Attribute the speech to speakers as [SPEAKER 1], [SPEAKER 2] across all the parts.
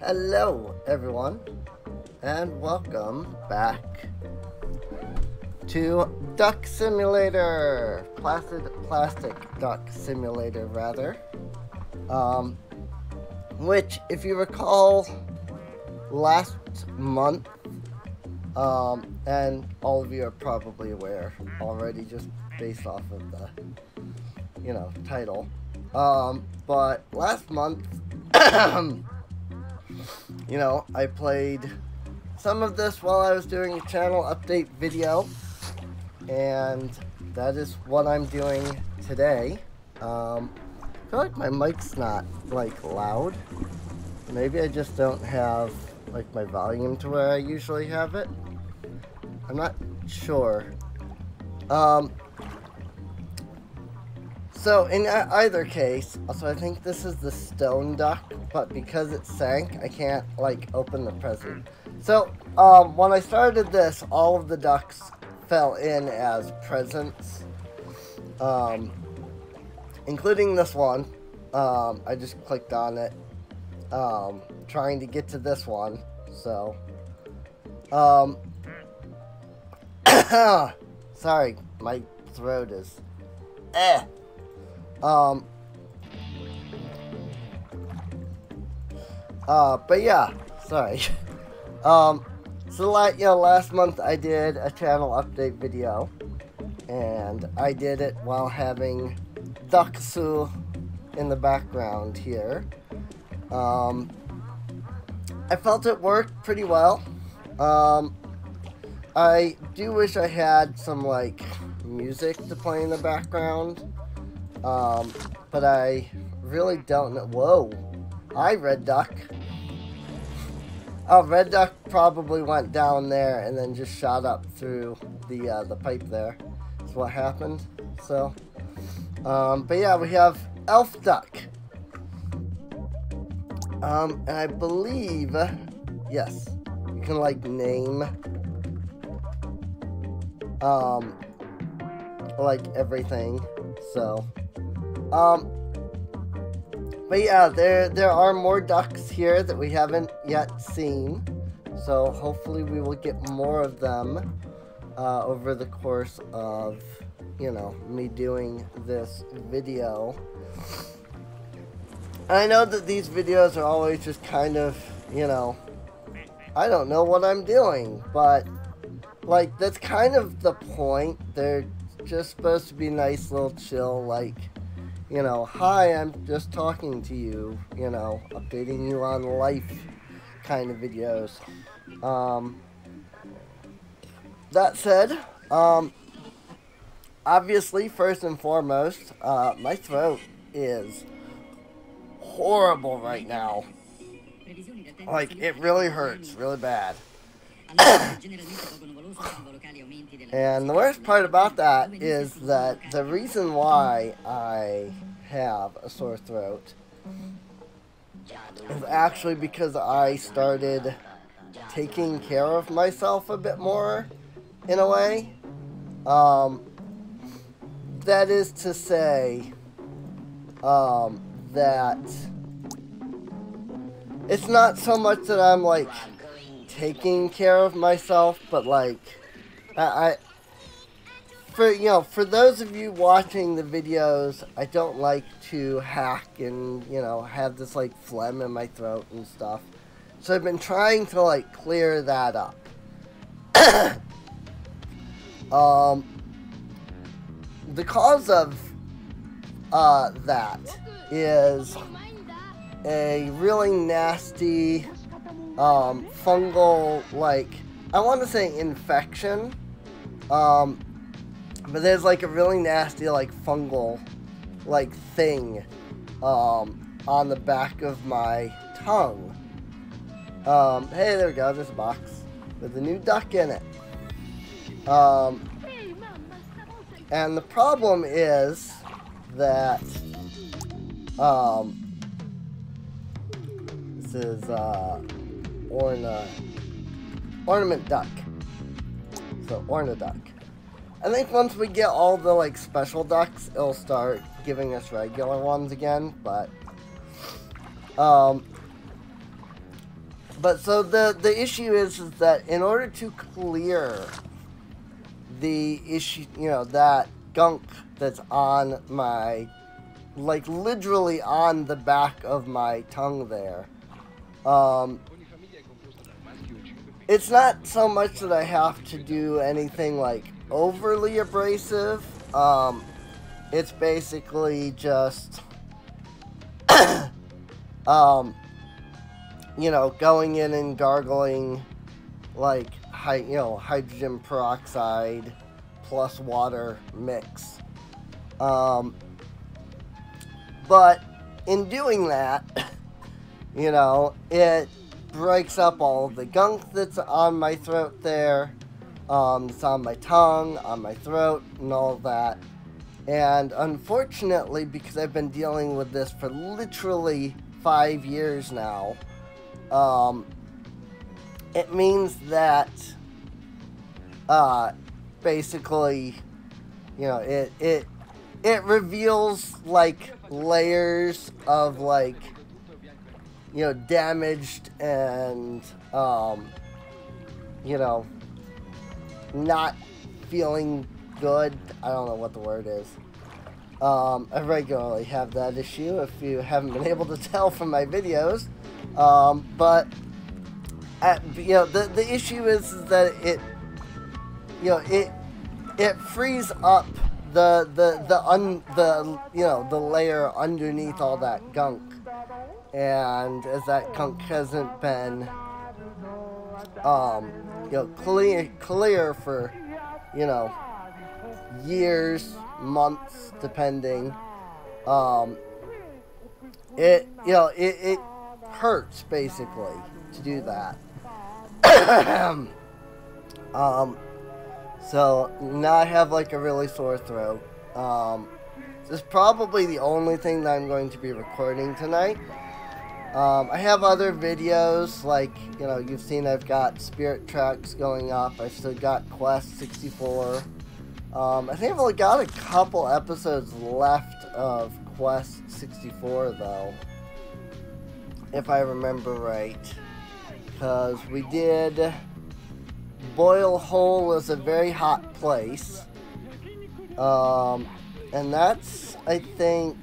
[SPEAKER 1] Hello everyone, and welcome back to Duck Simulator, Plastic Duck Simulator rather, which if you recall last month, and all of you are probably aware already just based off of the, title, but last month, I played some of this while I was doing a channel update video, and that is what I'm doing today. I feel like my mic's not, loud. Maybe I just don't have, my volume to where I usually have it. I'm not sure. So in either case, so I think this is the stone duck, but because it sank, I can't, open the present. So, when I started this, all of the ducks fell in as presents, including this one. I just clicked on it, trying to get to this one, so, sorry, my throat is, but yeah, sorry. So last month I did a channel update video, and I did it while having Ducksu in the background here. I felt it worked pretty well. I do wish I had some, music to play in the background. But I really don't know. Whoa. Hi, Red Duck. Oh, Red Duck probably went down there and then just shot up through the pipe there. That's what happened. So, but yeah, we have Elf Duck. And I believe, yes, you can, name, everything, so, but yeah, there are more ducks here that we haven't yet seen, so hopefully we will get more of them, over the course of, me doing this video. I know that these videos are always just kind of, I don't know what I'm doing, but, that's kind of the point. They're just supposed to be nice little chill, hi, I'm just talking to you, updating you on life kind of videos. That said, obviously, first and foremost, my throat is horrible right now. It really hurts really bad. And the worst part about that is that the reason why I have a sore throat is actually because I started taking care of myself a bit more, in a way. That is to say, that it's not so much that I'm, taking care of myself, but, for those of you watching the videos, I don't like to hack and, have this, phlegm in my throat and stuff. So I've been trying to, clear that up. The cause of, that is a really nasty, fungal, I want to say infection, but there's, a really nasty, fungal, thing, on the back of my tongue. Hey, there we go, there's a box with a new duck in it. And the problem is that, this is, ornament duck. So, Orna-duck. I think once we get all the, special ducks, it'll start giving us regular ones again, but, But so the issue is that in order to clear the issue, you know, that gunk that's on my, like literally on the back of my tongue there, it's not so much that I have to do anything like overly abrasive. It's basically just, you know, going in and gargling like hydrogen peroxide plus water mix. But in doing that, you know, it breaks up all of the gunk that's on my throat there. It's on my tongue, on my throat, and all of that. And unfortunately, because I've been dealing with this for literally 5 years now, it means that basically, you know, it reveals like layers of like, you know, damaged and you know, not feeling good. I don't know what the word is. I regularly have that issue, if you haven't been able to tell from my videos. But you know, the issue is that it, you know, it frees up the you know, the layer underneath all that gunk, and as that gunk hasn't been you know, clear for, you know, years, months, depending, it, you know, it hurts basically to do that. So now I have like a really sore throat. This is probably the only thing that I'm going to be recording tonight. I have other videos, like, you know, you've seen I've got Spirit Tracks going up. I've still got Quest 64. I think I've only got a couple episodes left of Quest 64, though, if I remember right. Because we did Boil Hole is a very hot place. And that's, I think,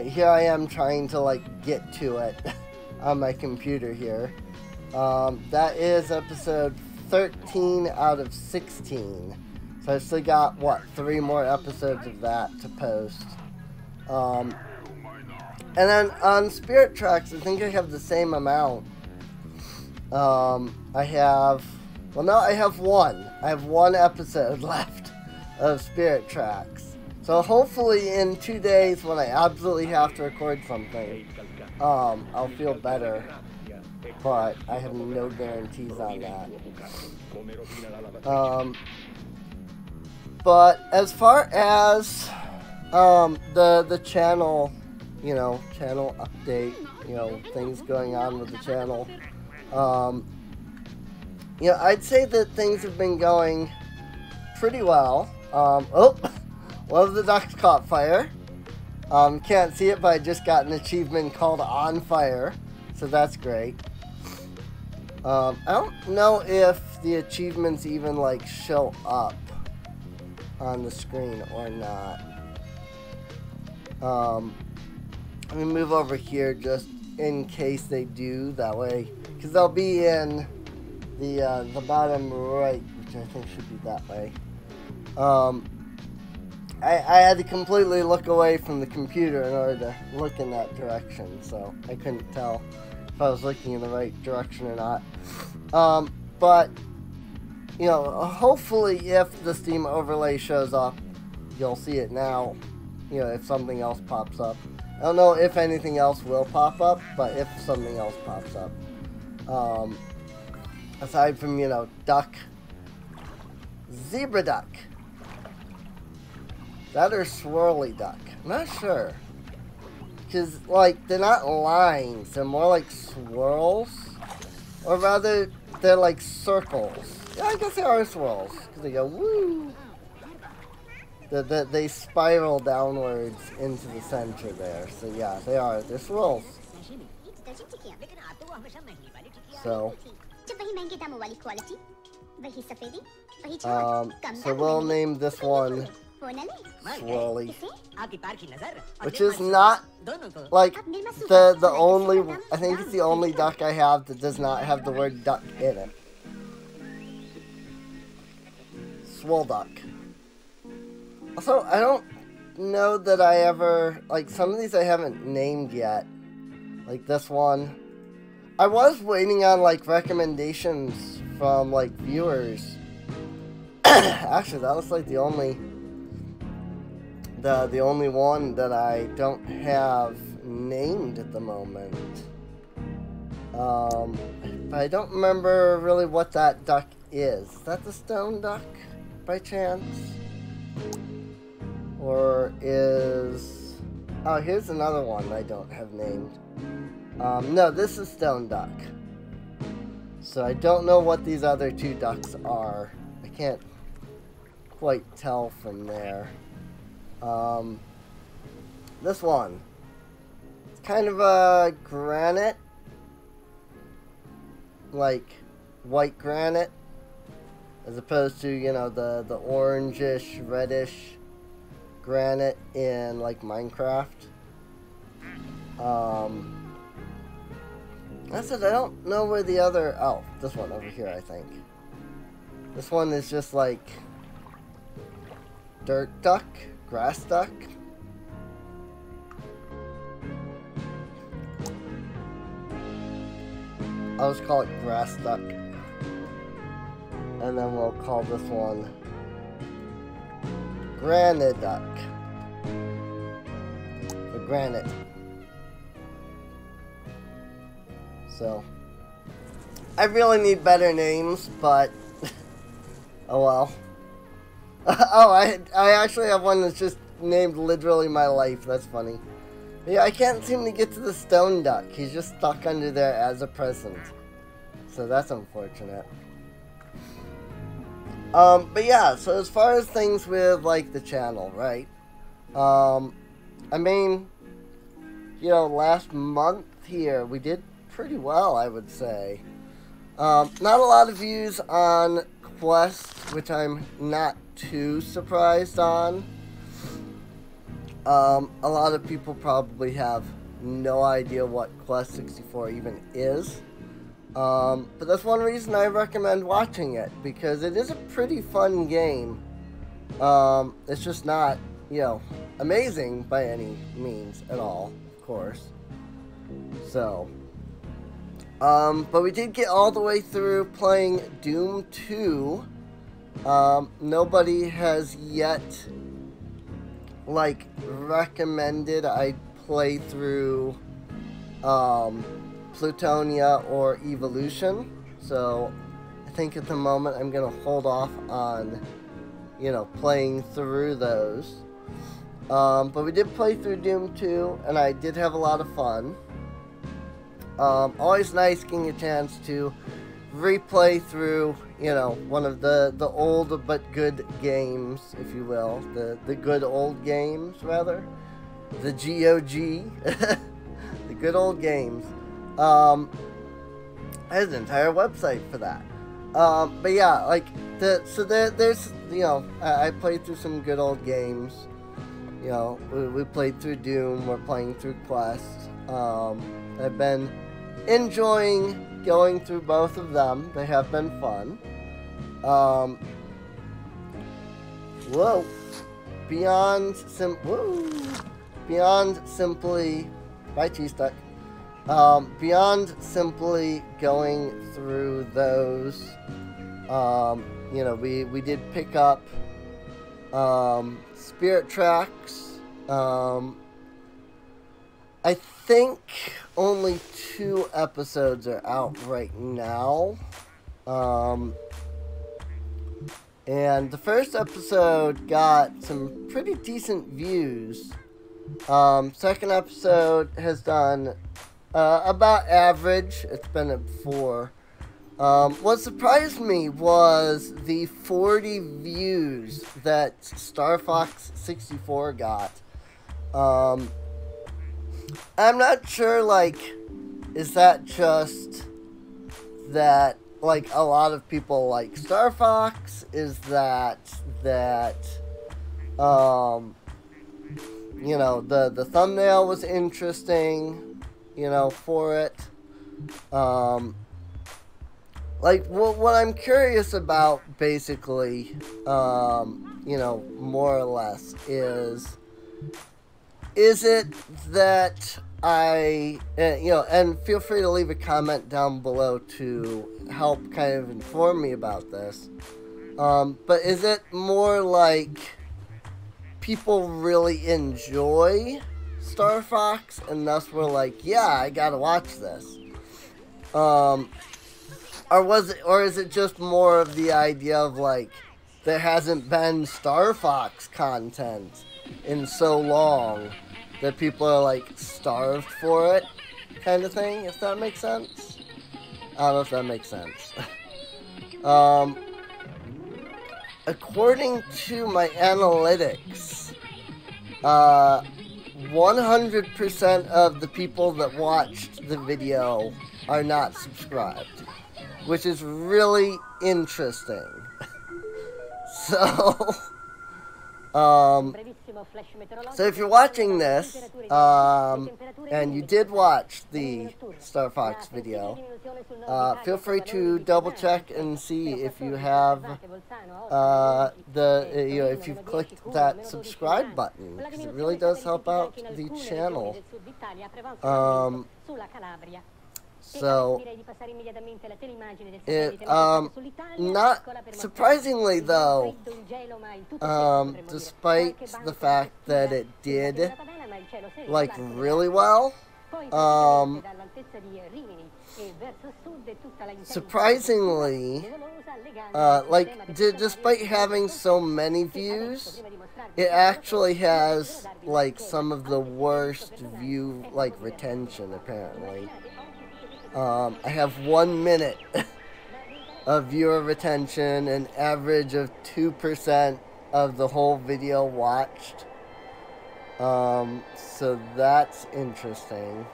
[SPEAKER 1] here I am trying to like get to it on my computer here. That is episode 13 out of 16. So I've still got, what, 3 more episodes of that to post. And then on Spirit Tracks, I think I have the same amount. I have, well, no, I have one. I have 1 episode left of Spirit Tracks. So hopefully in 2 days, when I absolutely have to record something, I'll feel better. But I have no guarantees on that. But as far as the channel, you know, channel update, you know, things going on with the channel, you know, I'd say that things have been going pretty well. Oh, one of the ducks caught fire. Can't see it, but I just got an achievement called On Fire, so that's great. I don't know if the achievements even like show up on the screen or not. Let me move over here just in case they do, that way, because they'll be in the bottom right, which I think should be that way. I had to completely look away from the computer in order to look in that direction, so I couldn't tell if I was looking in the right direction or not. But, you know, hopefully if the Steam overlay shows up, you'll see it now, you know, if something else pops up. I don't know if anything else will pop up, but if something else pops up. Aside from, you know, duck, zebra duck. That or swirly duck. I'm not sure. Because, like, they're not lines. They're more like swirls. Or rather, they're like circles. Yeah, I guess they are swirls. Because they go, woo! They spiral downwards into the center there. So, yeah, they are. They're swirls. So, so we'll name this one Swirly, which is not like the only, I think it's the only duck I have that does not have the word duck in it. Swolduck. Also, I don't know that I ever, like, some of these I haven't named yet. Like this one. I was waiting on, like, recommendations from, like, viewers. Actually, that was, like, the only one that I don't have named at the moment. But I don't remember really what that duck is. Is that the stone duck, by chance? Or is... Oh, here's another one I don't have named. No, this is stone duck. So I don't know what these other two ducks are. I can't quite tell from there. This one. It's kind of a granite. Like white granite. As opposed to, you know, the orangish, reddish granite in, like, Minecraft. I said I don't know where the other... Oh, this one over here, I think. This one is just, like, dirt duck, grass duck. I'll just call it grass duck. And then we'll call this one Granite Duck. For granite. So, I really need better names, but oh well. Oh, I actually have one that's just named literally my life. That's funny. Yeah, I can't seem to get to the stone duck. He's just stuck under there as a present. So that's unfortunate. But yeah, so as far as things with, like, the channel, right? I mean, you know, last month here, we did pretty well, I would say. Not a lot of views on Quest, which I'm not too surprised on. A lot of people probably have no idea what Quest 64 even is. But that's one reason I recommend watching it, because it is a pretty fun game. It's just not, you know, amazing by any means at all, of course. So, but we did get all the way through playing Doom 2. Nobody has yet, like, recommended I play through, Plutonia or Evolution, so I think at the moment I'm going to hold off on, you know, playing through those. But we did play through Doom 2, and I did have a lot of fun. Always nice getting a chance to replay through, you know, one of the old but good games, if you will. The good old games, rather. The GOG. The good old games. There's an entire website for that. But yeah, like, there's, you know, I played through some good old games. You know, we played through Doom, we're playing through Quest. I've been enjoying going through both of them. They have been fun. Whoa. Beyond simply... Bye, Cheese Duck. Beyond simply going through those, you know, we did pick up, Spirit Tracks. I think only 2 episodes are out right now. And the first episode got some pretty decent views. Second episode has done about average. It's been at 4. What surprised me was the 40 views that Star Fox 64 got. I'm not sure, like, is that just that, like, a lot of people like Star Fox? Is that, you know, the thumbnail was interesting, you know, for it? Like, what I'm curious about, basically, you know, more or less, is it that you know, and feel free to leave a comment down below to help kind of inform me about this, but is it more like people really enjoy Star Fox, and thus we're like, yeah, I gotta watch this, or is it just more of the idea of, like, there hasn't been Star Fox content in so long that people are, like, starved for it, kind of thing, if that makes sense? I don't know if that makes sense. According to my analytics, 100% of the people that watched the video are not subscribed, which is really interesting. So, so if you're watching this, and you did watch the Star Fox video, feel free to double check and see if you have, you know, if you've clicked that subscribe button, because it really does help out the channel. So, not surprisingly though, despite the fact that it did, like, really well, surprisingly, like, despite having so many views, it actually has, like, some of the worst view, like, retention, apparently. I have 1 minute of viewer retention, an average of 2% of the whole video watched. So that's interesting.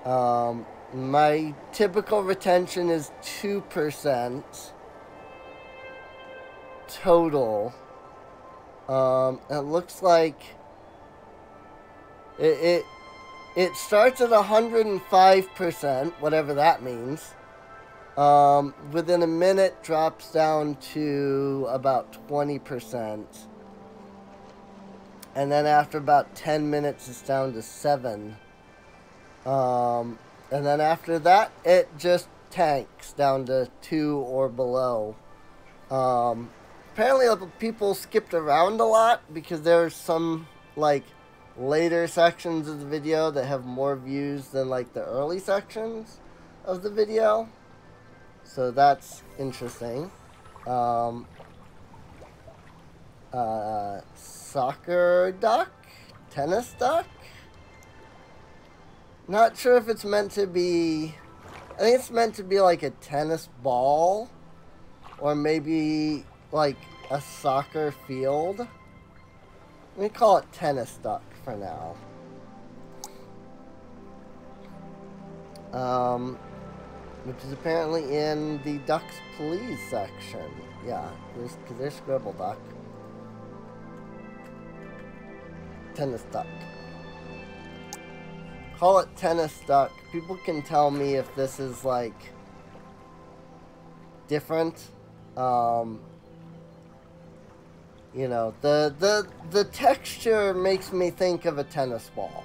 [SPEAKER 1] My typical retention is 2% total. It looks like it starts at 105%, whatever that means. Within a minute, drops down to about 20%. And then after about 10 minutes, it's down to 7%. And then after that, it just tanks down to 2 or below. Apparently, people skipped around a lot because there's some, like, later sections of the video that have more views than, like, the early sections of the video. So that's interesting. Soccer duck? Tennis duck? Not sure if it's meant to be, I think it's meant to be like a tennis ball, or maybe like a soccer field. Let me call it tennis duck for now. Which is apparently in the Ducks Please section. Yeah, because there's Scribble Duck. Tennis duck. Call it tennis duck. People can tell me if this is, like, different. You know, the texture makes me think of a tennis ball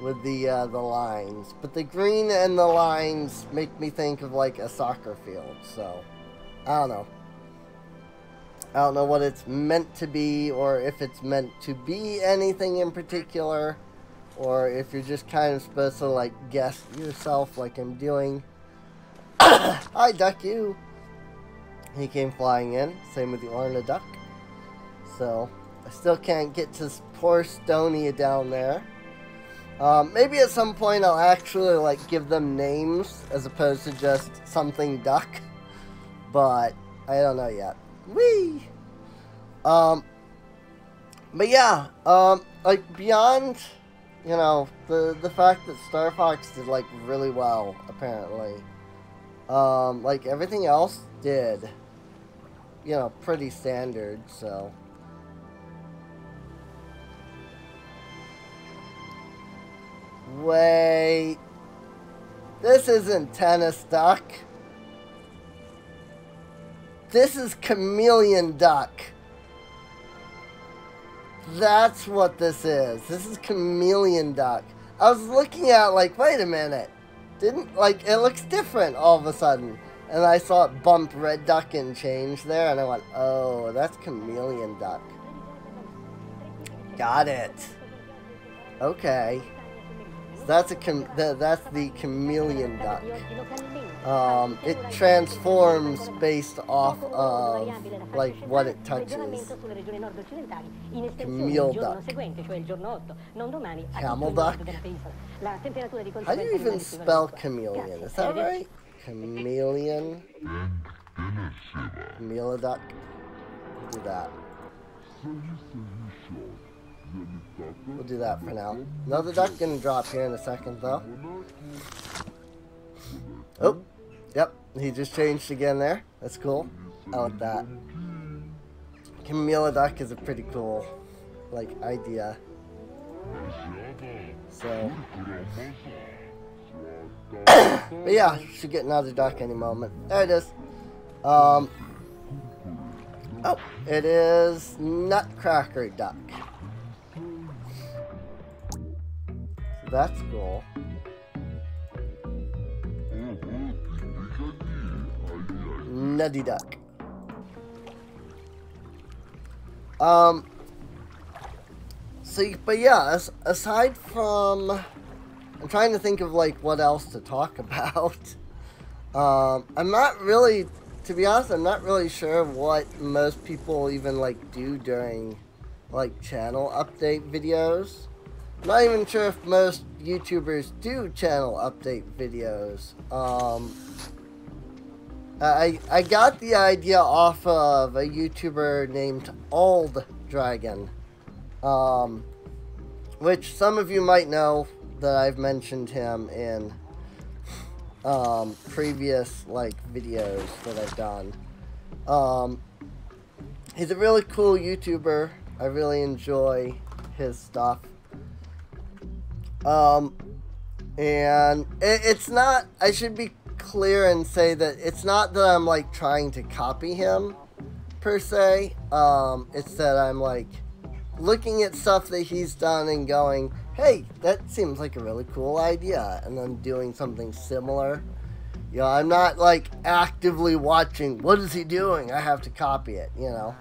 [SPEAKER 1] with the lines, but the green and the lines make me think of, like, a soccer field. So I don't know. I don't know what it's meant to be, or if it's meant to be anything in particular, or if you're just kind of supposed to, like, guess yourself like I'm doing. Hi, duck, you. He came flying in. Same with the Orna duck. So I still can't get to poor Stonia down there. Maybe at some point I'll actually, like, give them names as opposed to just something duck. But I don't know yet. Whee! But yeah, like, beyond you know, the fact that Star Fox did, like, really well, apparently. Like, everything else did, you know, pretty standard, so. Wait. This isn't Tennis Duck. This is Chameleon Duck. That's what this is. This is Chameleon Duck. I was looking at it like, wait a minute. Didn't, like, it looks different all of a sudden. And I saw it bump Red Duck and change there, and I went, oh, that's Chameleon Duck. Got it. Okay. So that's that's the Chameleon Duck. It transforms based off of, like, what it touches. Camille Duck. Camel Duck? How do you even spell chameleon? Is that right? Chameleon? Camilla Duck? We'll do that. We'll do that for now. Another duck gonna drop here in a second, though. Oh, yep, he just changed again there. That's cool. I like that. Camilla Duck is a pretty cool, like, idea. So, but yeah, should get another duck any moment. There it is. Oh, it is Nutcracker Duck. So that's cool. Nutty Duck. So, but yeah, aside from, I'm trying to think of, like, what else to talk about. I'm not really, to be honest, I'm not really sure what most people even, like, do during, like, channel update videos. I'm not even sure if most YouTubers do channel update videos. I got the idea off of a YouTuber named Old Dragon, which some of you might know that I've mentioned him in previous, like, videos that I've done. He's a really cool YouTuber. I really enjoy his stuff. And it's not, I should be clear and say that it's not that I'm, like, trying to copy him per se. It's that I'm, like, looking at stuff that he's done and going, hey, that seems like a really cool idea, and then doing something similar. You know, I'm not, like, actively watching, what is he doing? I have to copy it, you know.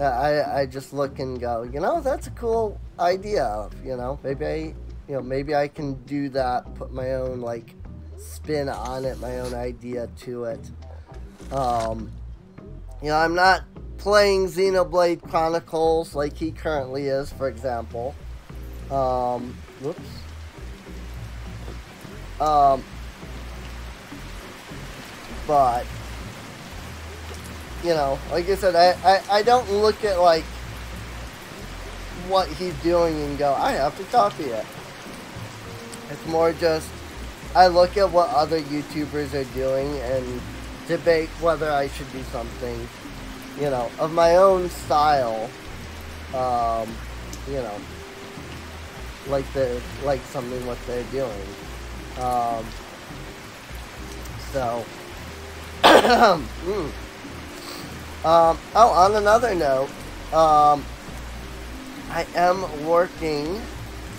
[SPEAKER 1] I just look and go, you know, that's a cool idea, you know, maybe I can do that, put my own, like, spin on it, my own idea to it. You know, I'm not playing Xenoblade Chronicles like he currently is, for example. Whoops. But, you know, like I said, I don't look at, like, what he's doing and go, I have to copy it. It's more just, I look at what other YouTubers are doing and debate whether I should do something, you know, of my own style, you know, like something what they're doing. So, oh, on another note, I am working,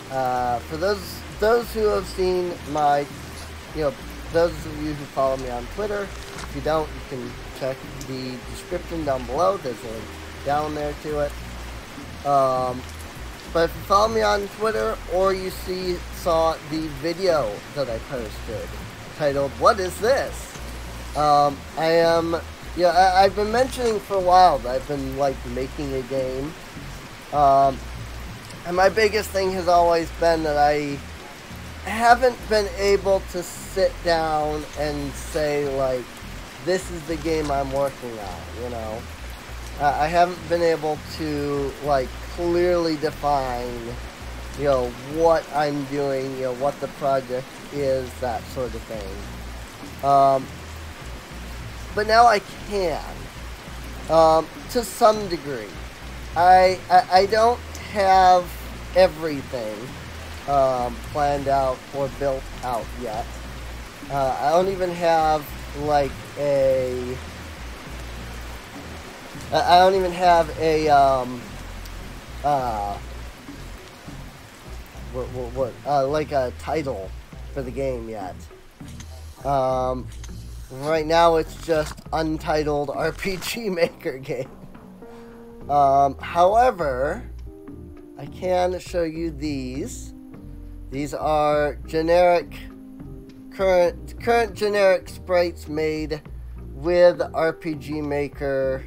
[SPEAKER 1] for those who have seen my, you know, those of you who follow me on Twitter. If you don't, you can check the description down below. There's a link down there to it. But if you follow me on Twitter, or you saw the video that I posted titled, What Is This? I've been mentioning for a while that I've been, like, making a game. And my biggest thing has always been that I haven't been able to sit down and say, like, this is the game I'm working on, you know. I haven't been able to, like, clearly define you know, what I'm doing, you know, what the project is, that sort of thing. But now I can, to some degree. I don't have everything planned out or built out yet. I don't even have like I don't even have a like a title for the game yet. Right now it's just Untitled RPG Maker game. However, I can show you these. These are generic, current generic sprites made with RPG Maker,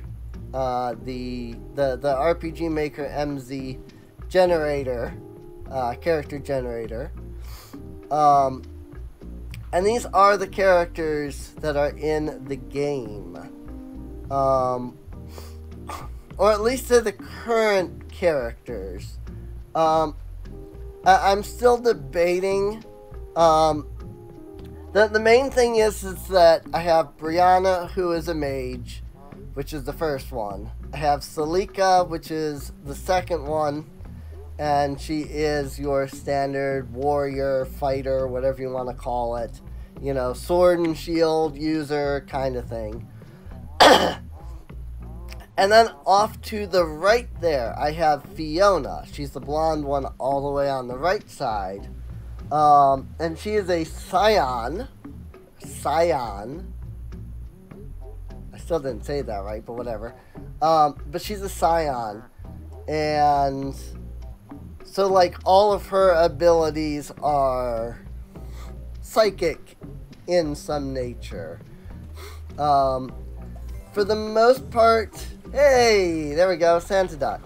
[SPEAKER 1] the RPG Maker MZ generator, character generator. And these are the characters that are in the game. Or at least they're the current characters. I'm still debating. The main thing is that I have Brianna, who is a mage, which is the first one. I have Salika, which is the second one, and she is your standard warrior, fighter, whatever you want to call it. You know, sword and shield user kind of thing. And then off to the right there, I have Fiona. She's the blonde one all the way on the right side. And she is a Scion. Scion. I still didn't say that right, but whatever. But she's a Scion. And so, like, all of her abilities are psychic in some nature. For the most part... Hey! There we go, Santa Duck.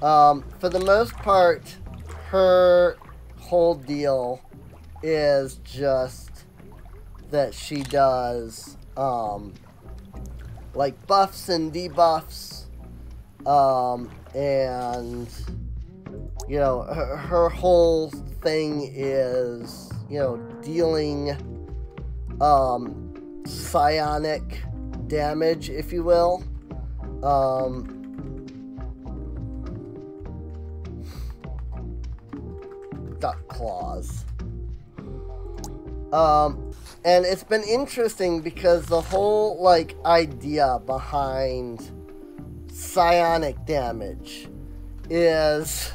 [SPEAKER 1] For the most part, her whole deal is just that she does, like, buffs and debuffs, and, you know, her whole thing is, you know, dealing, psionic damage, if you will. Duck claws. And it's been interesting because the whole, like, idea behind psionic damage is,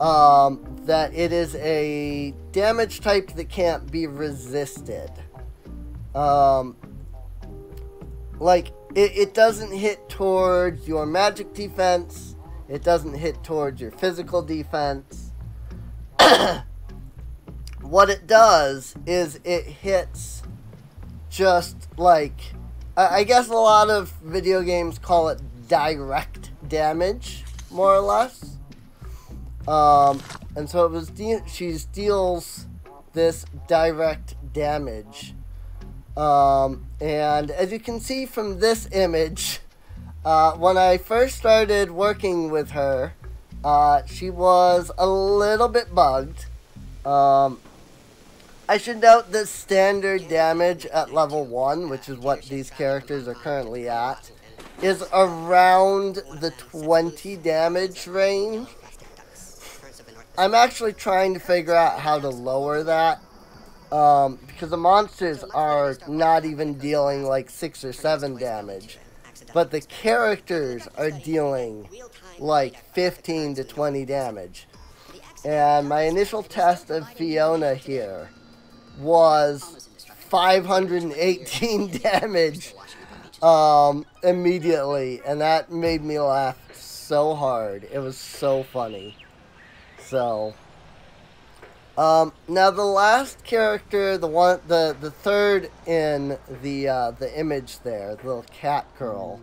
[SPEAKER 1] that it is a damage type that can't be resisted. Like, it doesn't hit towards your magic defense. It doesn't hit towards your physical defense. What it does is it hits just like... I guess a lot of video games call it direct damage, more or less. And so it was she deals this direct damage. And as you can see from this image, when I first started working with her, she was a little bit bugged. I should note that standard damage at level 1, which is what these characters are currently at, is around the 20 damage range. I'm actually trying to figure out how to lower that. Because the monsters are not even dealing like 6 or 7 damage, but the characters are dealing like 15 to 20 damage. And my initial test of Fiona here was 518 damage immediately, and that made me laugh so hard. It was so funny. So... now the last character, the third in the image there, the little cat girl,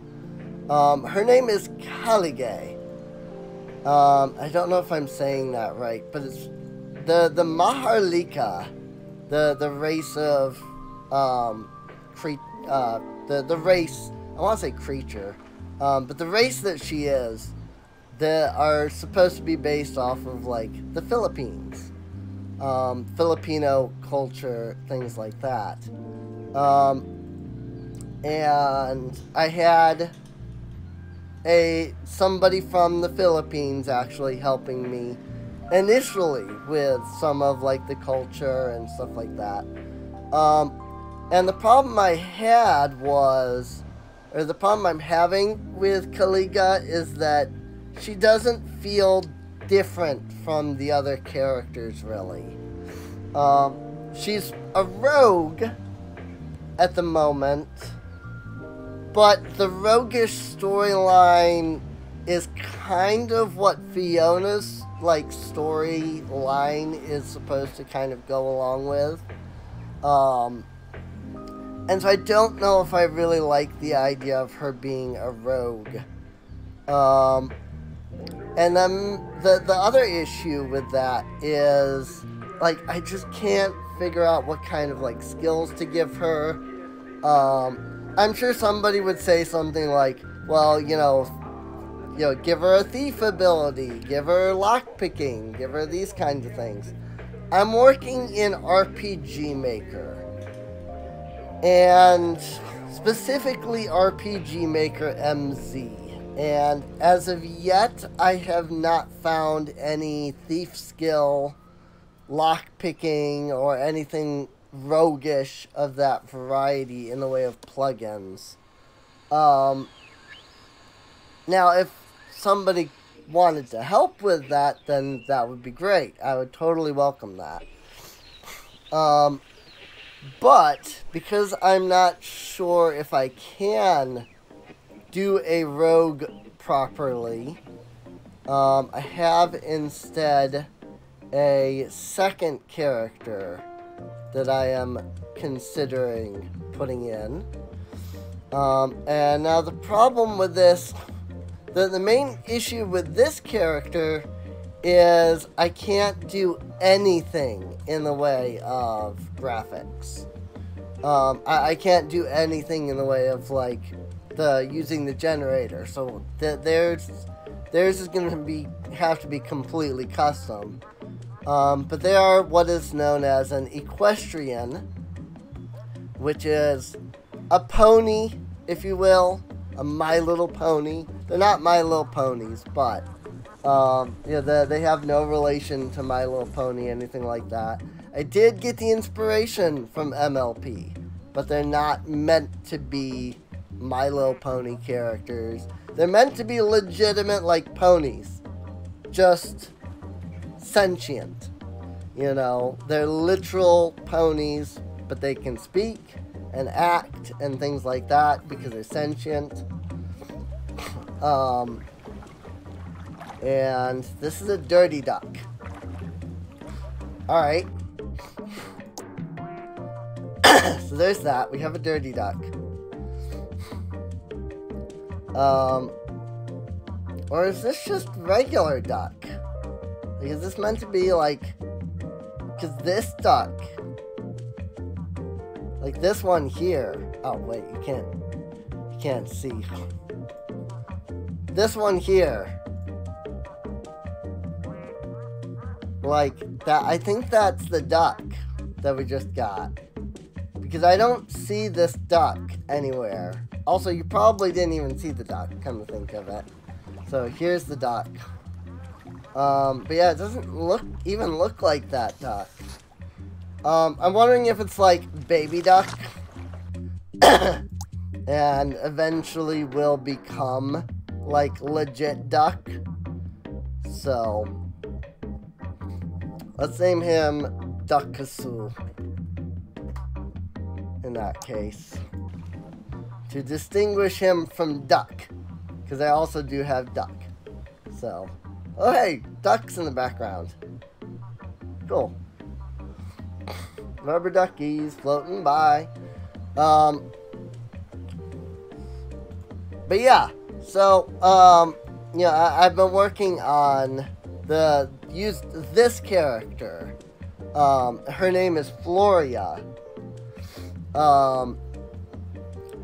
[SPEAKER 1] her name is Caligay. I don't know if I'm saying that right, but it's the Maharlika, the race of, the race, I want to say creature, but the race that she is, that are supposed to be based off of like the Philippines, Filipino culture, things like that. And I had somebody from the Philippines actually helping me initially with some of like the culture and stuff like that. And the problem I had was, or the problem I'm having with Kaliga is that she doesn't feel different from the other characters, really. She's a rogue at the moment, but the roguish storyline is kind of what Fiona's like storyline is supposed to kind of go along with. And so I don't know if I really like the idea of her being a rogue. And then the other issue with that is, like, I just can't figure out what kind of, like, skills to give her. I'm sure somebody would say something like, well, you know, give her a thief ability, give her lockpicking, give her these kinds of things. I'm working in RPG Maker. And specifically RPG Maker MZ. And as of yet, I have not found any thief skill, lockpicking, or anything roguish of that variety in the way of plugins. Now, if somebody wanted to help with that, then that would be great. I would totally welcome that. But because I'm not sure if I can do a rogue properly, I have instead a second character that I am considering putting in. And now the problem with this, the main issue with this character is I can't do anything in the way of graphics. I can't do anything in the way of like using the generator. So theirs is going to have to be completely custom. But they are what is known as an equestrian, which is a pony, if you will, a My Little Pony. They're not My Little Ponies, but they have no relation to My Little Pony, anything like that. I did get the inspiration from MLP, but they're not meant to be My Little Pony characters. They're meant to be legitimate, like, ponies. Just sentient. You know, they're literal ponies, but they can speak and act and things like that because they're sentient. And this is a dirty duck. Alright. So there's that. We have a dirty duck. Or is this just regular duck? Like, is this meant to be like... Because this duck... Like this one here... Oh, wait, you can't see. This one here... Like, that, I think that's the duck that we just got. Because I don't see this duck anywhere. Also, you probably didn't even see the duck, come to think of it. So, here's the duck. But yeah, it doesn't even look like that duck. I'm wondering if it's like baby duck. And eventually will become like legit duck. So... let's name him Duckasu, in that case, to distinguish him from Duck, because I also do have Duck. So, oh hey, ducks in the background. Cool. Rubber duckies floating by. But yeah, so, I've been working on use this character. Her name is Floria.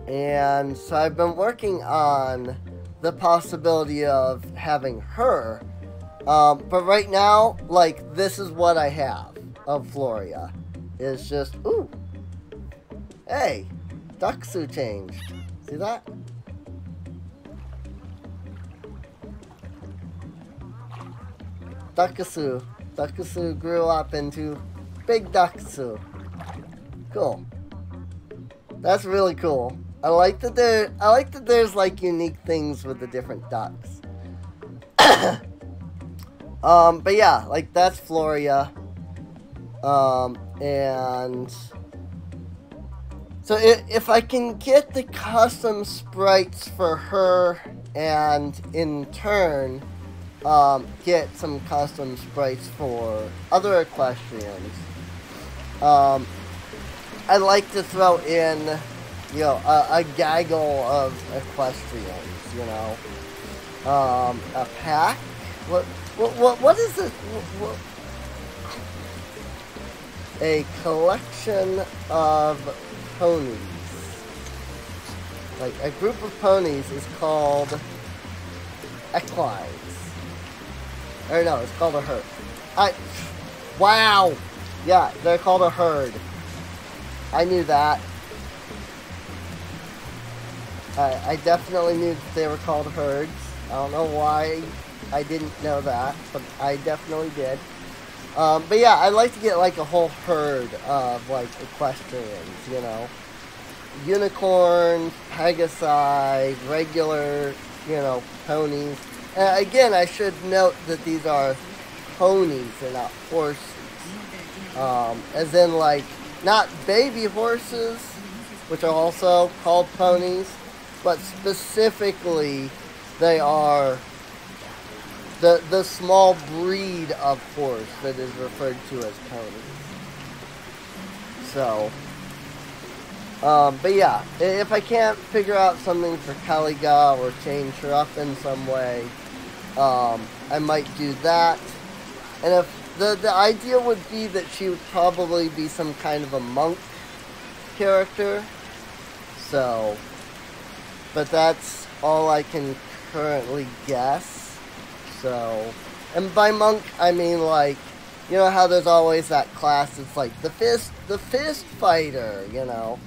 [SPEAKER 1] And so I've been working on the possibility of having her. But right now, like, this is what I have of Floria. It's just, ooh. Hey, Duxu changed. See that? Duxu. Duxu grew up into Big Duxu. Cool. That's really cool. I like that there's like unique things with the different ducks. But yeah, like that's Floria. And so if I can get the custom sprites for her and in turn get some custom sprites for other equestrians, I like to throw in, you know, a gaggle of equestrians, you know. A pack? What is this? A collection of ponies. Like, a group of ponies is called equines. Or no, it's called a herd. Wow! Yeah, they're called a herd. I knew that. I definitely knew that they were called herds. I don't know why I didn't know that, but I definitely did. But yeah, I'd like to get like a whole herd of like equestrians, you know. Unicorns, Pegasi, regular, you know, ponies. Again, I should note that these are ponies and not horses. As in like, not baby horses, which are also called ponies, but specifically they are the small breed of horse that is referred to as ponies. So, but yeah, if I can't figure out something for Caliga or change her up in some way, I might do that. And if the idea would be that she would probably be some kind of a monk character. So, but that's all I can currently guess. So, and by monk I mean like, you know how there's always that class that's like the fist fighter, you know,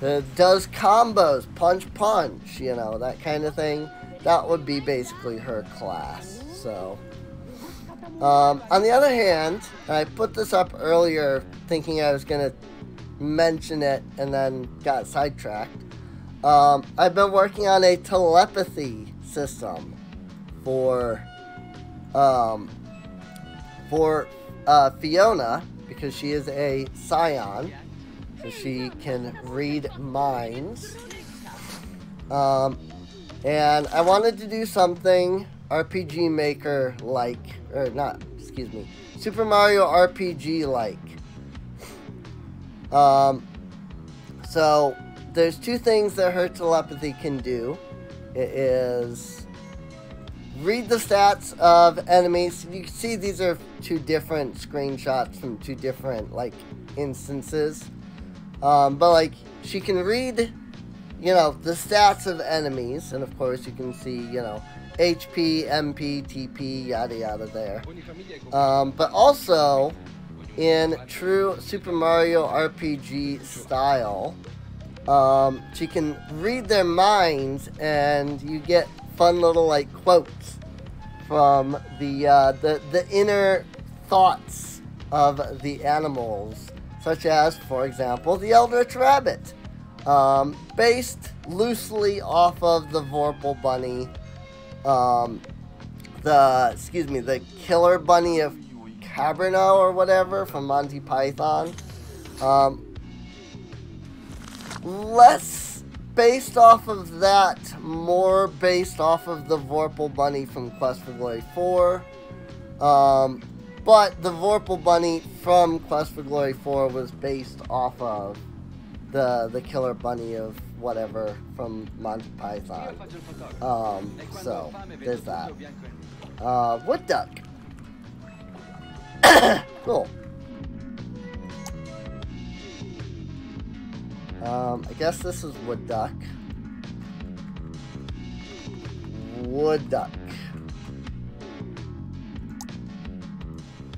[SPEAKER 1] that does combos, punch, you know, that kind of thing. That would be basically her class. So, on the other hand, and I put this up earlier thinking I was gonna mention it and then got sidetracked. I've been working on a telepathy system for Fiona, because she is a scion, so she can read minds. And I wanted to do something RPG Maker like, or not, excuse me, Super Mario RPG like. So there's two things that her telepathy can do. It is read the stats of enemies. You can see these are two different screenshots from two different like instances. But like she can read, you know, the stats of enemies, and of course you can see, you know, HP, MP, TP, yada yada there. But also in true Super Mario RPG style, she can read their minds, and you get fun little like quotes from the inner thoughts of the animals, such as, for example, the Eldritch Rabbit, based loosely off of the Vorpal Bunny, the Killer Bunny of Cabernet or whatever from Monty Python. Less based off of that, more based off of the Vorpal Bunny from Quest for Glory 4. But the Vorpal Bunny from Quest for Glory 4 was based off of the Killer Bunny of whatever from Monty Python. So there's that. Wood Duck. Cool. I guess this is Wood Duck. wood duck.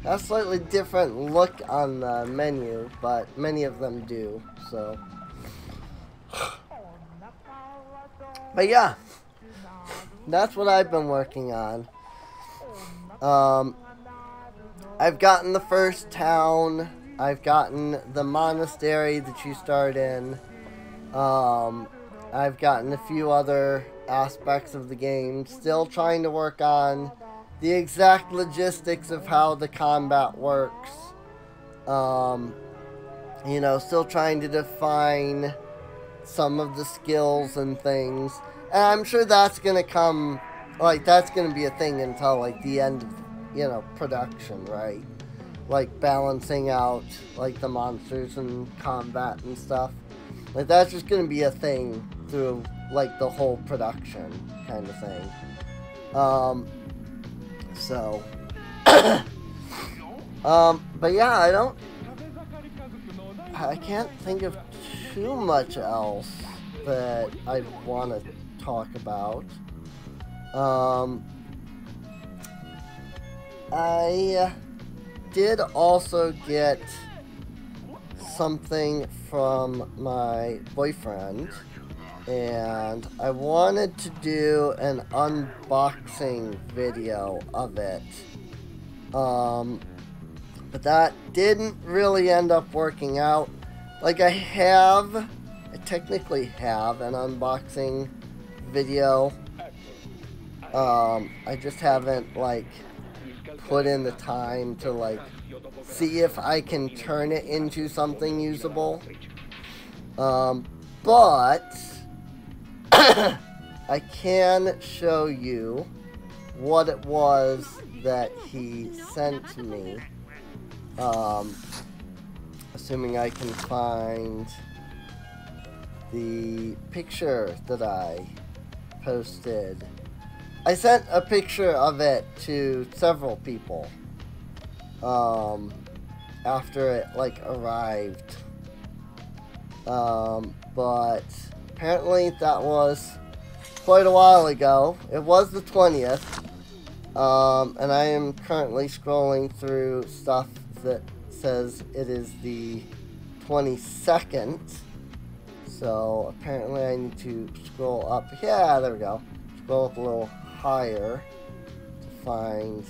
[SPEAKER 1] Has a slightly different look on the menu, but many of them do, so. But yeah, that's what I've been working on. I've gotten the first town. I've gotten the monastery that you start in. I've gotten a few other aspects of the game. Still trying to work on the exact logistics of how the combat works. You know, still trying to define some of the skills and things. And I'm sure that's going to come, like, that's going to be a thing until, like, the end of, you know, production, right? Like, balancing out, like, the monsters and combat and stuff. Like, that's just going to be a thing through, like, the whole production kind of thing. So. But yeah, I can't think of too much else that I want to talk about. I did also get something from my boyfriend, and I wanted to do an unboxing video of it. But that didn't really end up working out. Like, I technically have an unboxing video. I just haven't, like, put in the time to, like, see if I can turn it into something usable. But I can show you what it was that he sent me. Assuming I can find the picture that I posted. I sent a picture of it to several people after it, like, arrived. But apparently that was quite a while ago. It was the 20th. And I am currently scrolling through stuff that says it is the 22nd. So apparently I need to scroll up. Yeah, there we go. Scroll up a little higher to find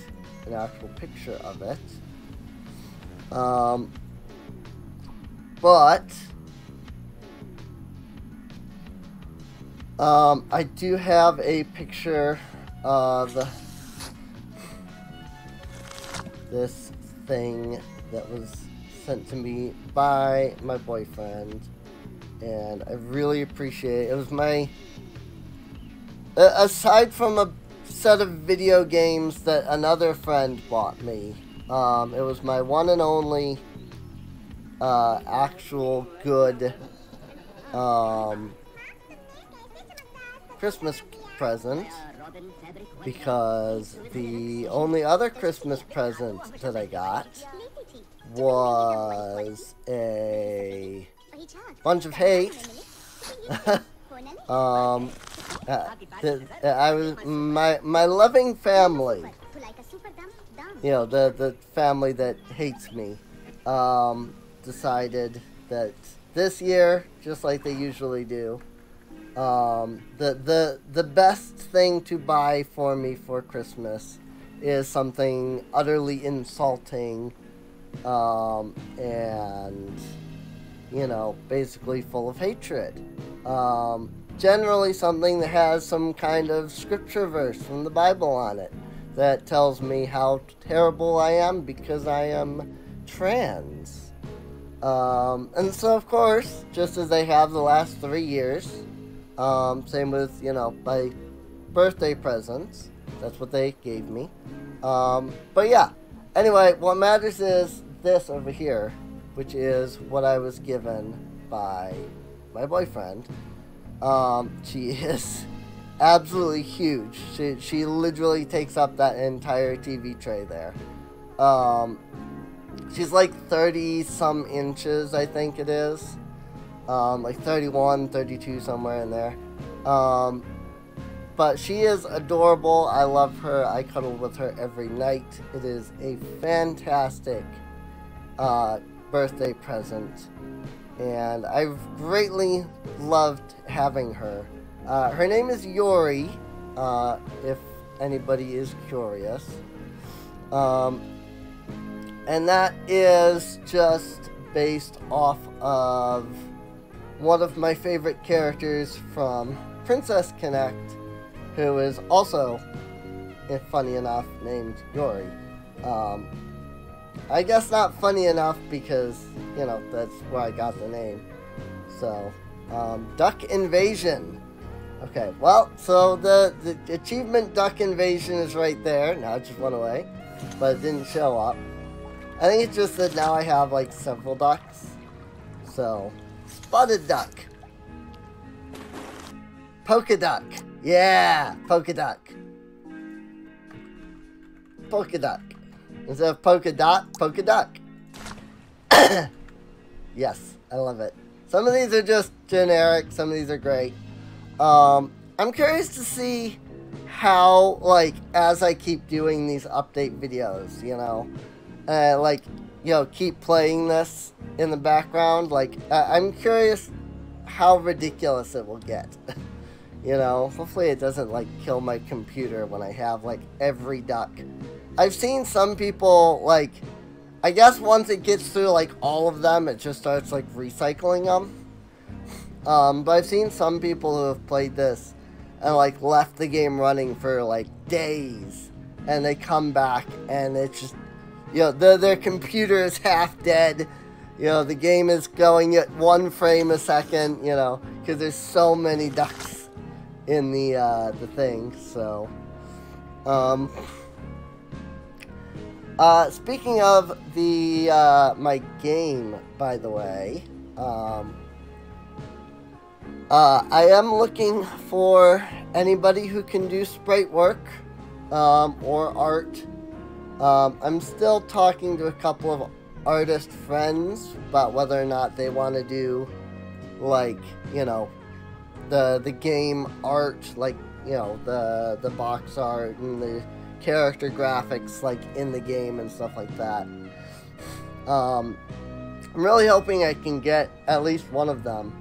[SPEAKER 1] an actual picture of it. But I do have a picture of this thing that was sent to me by my boyfriend, and I really appreciate it. It was my, aside from a set of video games that another friend bought me, it was my one and only actual good Christmas present, because the only other Christmas present that I got was a bunch of hate. My loving family, you know, the family that hates me, decided that this year, just like they usually do, the best thing to buy for me for Christmas is something utterly insulting, and, you know, basically full of hatred. Generally something that has some kind of scripture verse from the Bible on it that tells me how terrible I am because I am trans. And so, of course, just as they have the last 3 years, same with, you know, my birthday presents. That's what they gave me. But yeah. Anyway, what matters is this over here, which is what I was given by my boyfriend. She is absolutely huge. She literally takes up that entire TV tray there. She's like 30-some inches, I think it is. Like 31, 32, somewhere in there. But she is adorable. I love her. I cuddle with her every night. It is a fantastic birthday present, and I've greatly loved having her. Her name is Yori, if anybody is curious. And that is just based off of one of my favorite characters from Princess Connect, who is also, if funny enough, named Yori. I guess not funny enough because, you know, that's where I got the name. So, Duck Invasion. Okay, well, so the achievement Duck Invasion is right there. Now it just went away, but it didn't show up. I think it's just that now I have, like, several ducks. So, Spotted Duck. Polka Duck. Yeah, Polka Duck. Polka Duck. Instead of polka dot, polka duck. Yes, I love it. Some of these are just generic, some of these are great. I'm curious to see how, like, as I keep doing these update videos, you know, like, you know, keep playing this in the background. Like, I'm curious how ridiculous it will get. You know, hopefully it doesn't, like, kill my computer when I have, like, every duck. I've seen some people, like, I guess once it gets through, like, all of them, it just starts, like, recycling them. But I've seen some people who have played this and, like, left the game running for, like, days. And they come back and it's just, you know, their computer is half dead. You know, the game is going at 1 frame a second, you know, because there's so many ducks in the thing, so, speaking of the, my game, by the way, I am looking for anybody who can do sprite work, or art. I'm still talking to a couple of artist friends about whether or not they want to do, like, you know, the game art, like, you know, the box art and the character graphics, like, in the game and stuff like that. I'm really hoping I can get at least one of them,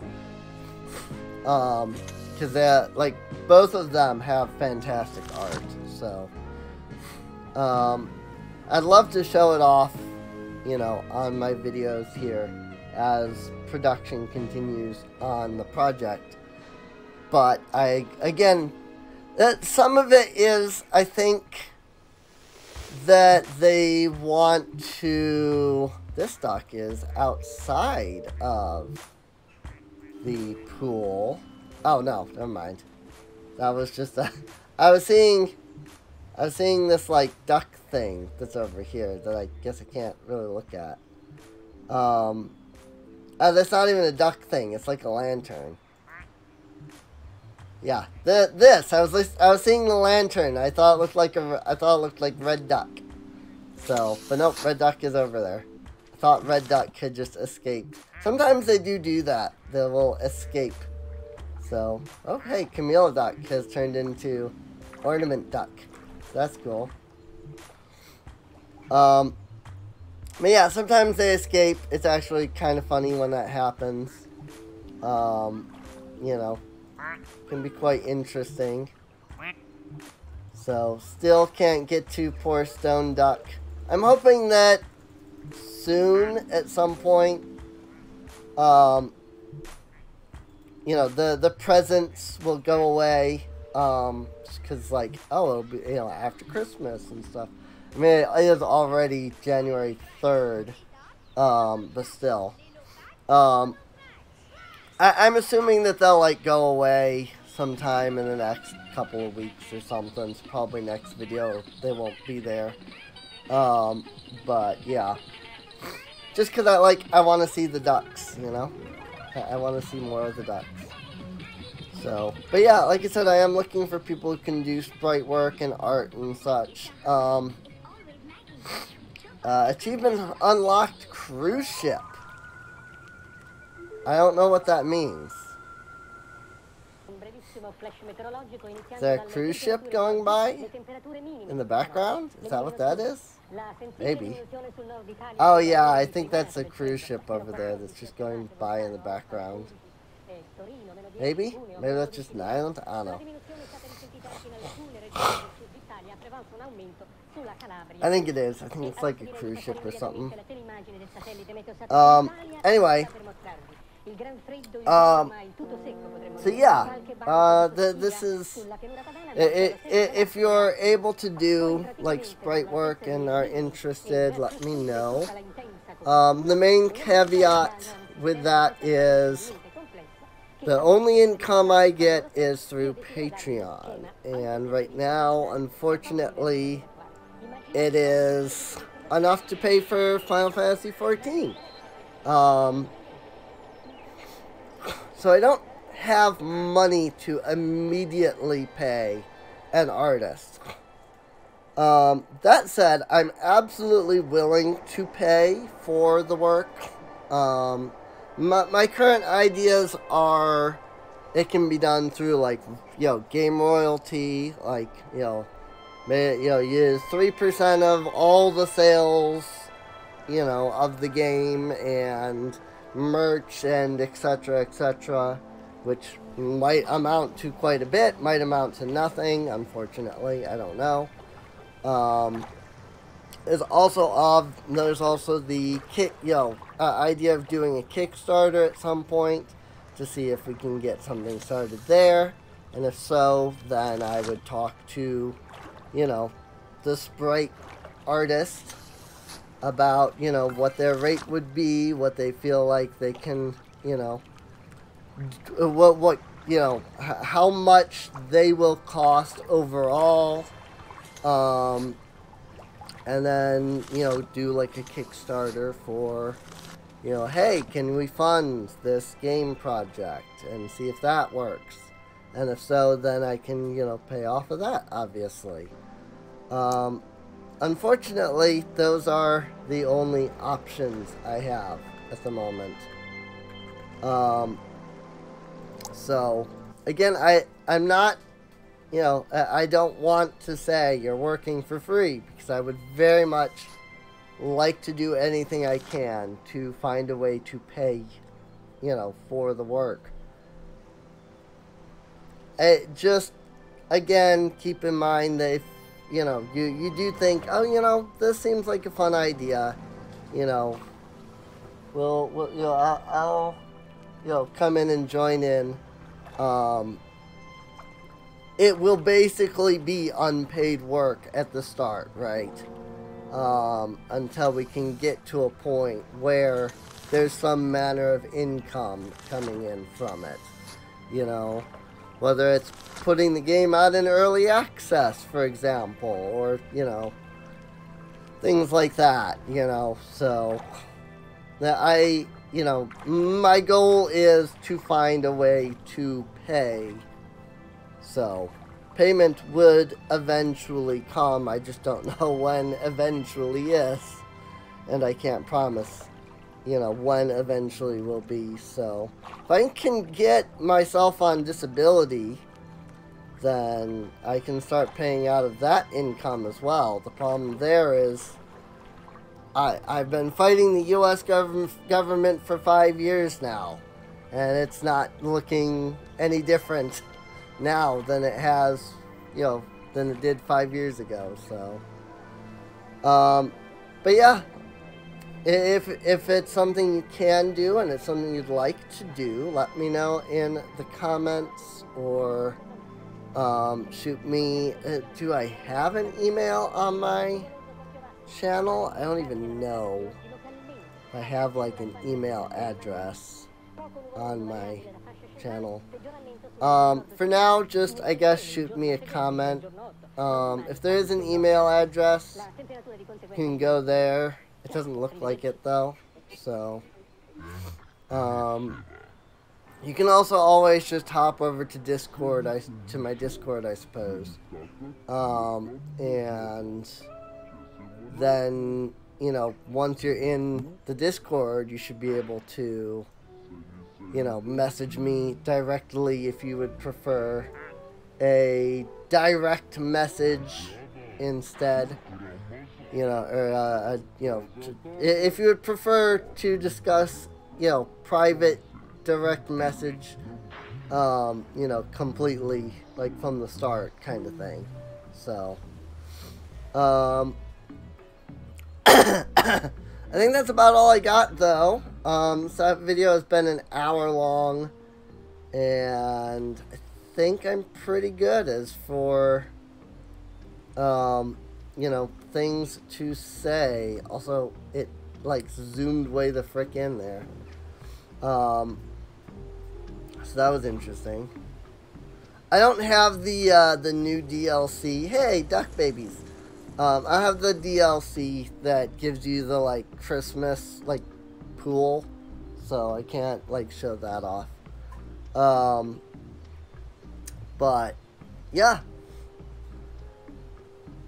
[SPEAKER 1] because they're, like, both of them have fantastic art, so, I'd love to show it off, you know, on my videos here as production continues on the project. But again, some of it is, I think, that they want to, this duck is outside of the pool. Oh no, never mind. That was just a, I was seeing this, like, duck thing that's over here that I guess I can't really look at. That's not even a duck thing, it's like a lantern. Yeah, I was seeing the lantern. I thought it looked like Red Duck. So, but nope, Red Duck is over there. I thought Red Duck could just escape. Sometimes they do that. They will escape. So, oh hey, Camille Duck has turned into Ornament Duck. So that's cool. But yeah, sometimes they escape. It's actually kind of funny when that happens. You know, can be quite interesting. So, still can't get to poor Stone Duck. I'm hoping that soon, at some point, you know, the presents will go away, because, like, oh, it'll be, you know, after Christmas and stuff. I mean, it is already January 3rd, but still. I'm assuming that they'll, like, go away sometime in the next couple of weeks or something. So probably next video they won't be there. But yeah, just because I want to see the ducks, you know. I want to see more of the ducks. So, but yeah, like I said, I am looking for people who can do sprite work and art and such. Achievement unlocked cruise ship. I don't know what that means. Is there a cruise ship going by in the background? Is that what that is? Maybe. Oh yeah, I think that's a cruise ship over there that's just going by in the background. Maybe? Maybe that's just an island? I don't know. I think it is. I think it's like a cruise ship or something. Anyway. So yeah, this is, if you're able to do like sprite work and are interested, let me know. The main caveat with that is the only income I get is through Patreon, and right now, unfortunately, it is enough to pay for Final Fantasy XIV. So I don't have money to immediately pay an artist. That said, I'm absolutely willing to pay for the work. My current ideas are, it can be done through, like, game royalty, like, use 3% of all the sales, of the game, and merch, and etc., which might amount to quite a bit, might amount to nothing, unfortunately, I don't know. There's also the idea of doing a Kickstarter at some point to see if we can get something started there, and if so, then I would talk to, the sprite artist about, what their rate would be, what they feel like they can, how much they will cost overall, and then, do like a Kickstarter for, hey, can we fund this game project, and see if that works, and if so, then I can, pay off of that, obviously. Unfortunately, those are the only options I have at the moment. So, again, I'm not, I don't want to say you're working for free, because I would very much like to do anything I can to find a way to pay, for the work. Just, again, keep in mind that if, you do think, oh, this seems like a fun idea, I'll come in and join in. It will basically be unpaid work at the start, right? Until we can get to a point where there's some manner of income coming in from it, whether it's putting the game out in early access, for example, or, things like that, so that my goal is to find a way to pay. So, payment would eventually come, I just don't know when eventually is, and I can't promise, when eventually will be. So, if I can get myself on disability, then I can start paying out of that income as well. The problem there is, I've been fighting the U.S. government for 5 years now, and it's not looking any different now than it has, than it did 5 years ago, so. But yeah, if it's something you can do, and it's something you'd like to do, let me know in the comments, or shoot me, do I have an email on my channel? I don't even know if I have like an email address on my channel. For now, just, I guess, shoot me a comment. If there is an email address, you can go there. It doesn't look like it, though. So, you can also always just hop over to Discord, to my Discord, I suppose. And then, once you're in the Discord, you should be able to, you know, message me directly if you would prefer a direct message instead. You know, or, you know, if you would prefer to discuss, you know, private direct message, you know, completely, like, from the start kind of thing. So, I think that's about all I got, though. So that video has been an hour long, and I think I'm pretty good as for, you know, things to say. Also, it, like, zoomed way the frick in there. So that was interesting. I don't have the new DLC. Hey, duck babies. I have the DLC that gives you the, like, Christmas, like, pool. So I can't, like, show that off. But, yeah.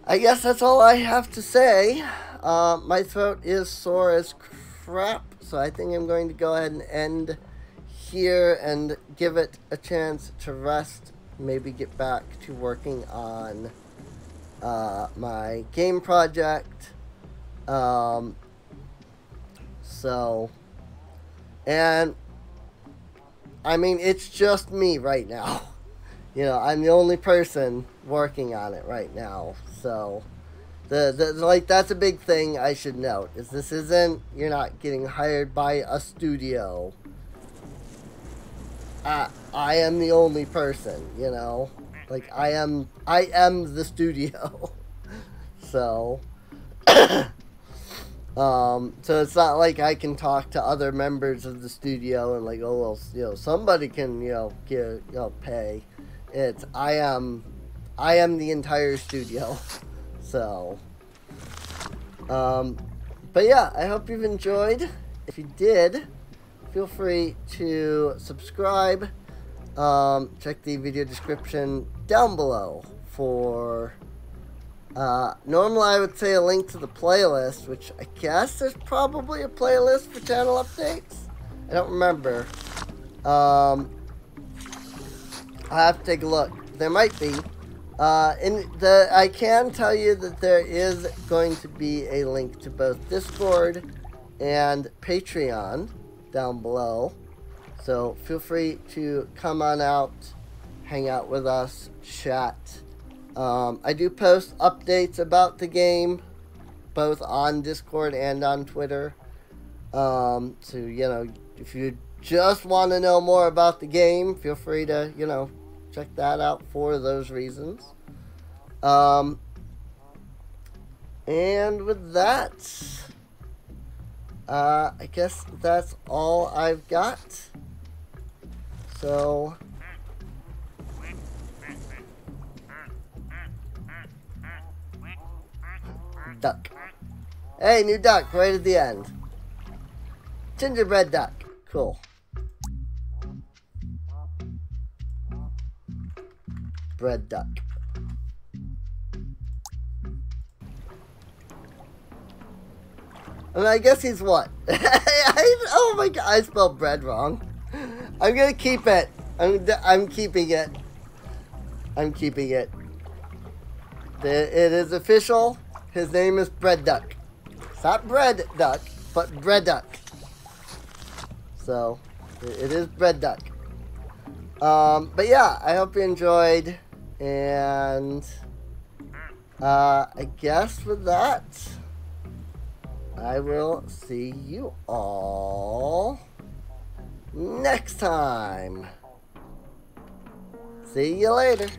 [SPEAKER 1] I guess that's all I have to say. My throat is sore as crap, so I think I'm going to go ahead and end here and give it a chance to rest. Maybe get back to working on my game project. So, and I mean, it's just me right now. You know, I'm the only person working on it right now. So, like, that's a big thing I should note, is this isn't, you're not getting hired by a studio. I am the only person, you know? Like, I am the studio. So, so it's not like I can talk to other members of the studio and, like, oh, well, you know, somebody can, you know, give, you know, pay. It's, I am the entire studio. So, but yeah, I hope you've enjoyed. If you did, feel free to subscribe. Check the video description down below for, normally I would say a link to the playlist, which I guess there's probably a playlist for channel updates. I don't remember. I'll have to take a look. There might be. I can tell you that there is going to be a link to both Discord and Patreon down below. So feel free to come on out, hang out with us, chat. I do post updates about the game, both on Discord and on Twitter. So, you know, if you just want to know more about the game, feel free to, you know, check that out for those reasons. And with that, I guess that's all I've got. So, duck. Hey, new duck right at the end. Gingerbread duck. Cool. Bread duck. I mean, I guess he's what? Oh my god, I spelled bread wrong. I'm gonna keep it. I'm keeping it. I'm keeping it. It is official. His name is Bread Duck. It's not Bread Duck, but Bread Duck. So, it is Bread Duck. But yeah, I hope you enjoyed. And, I guess with that, I will see you all next time. See you later.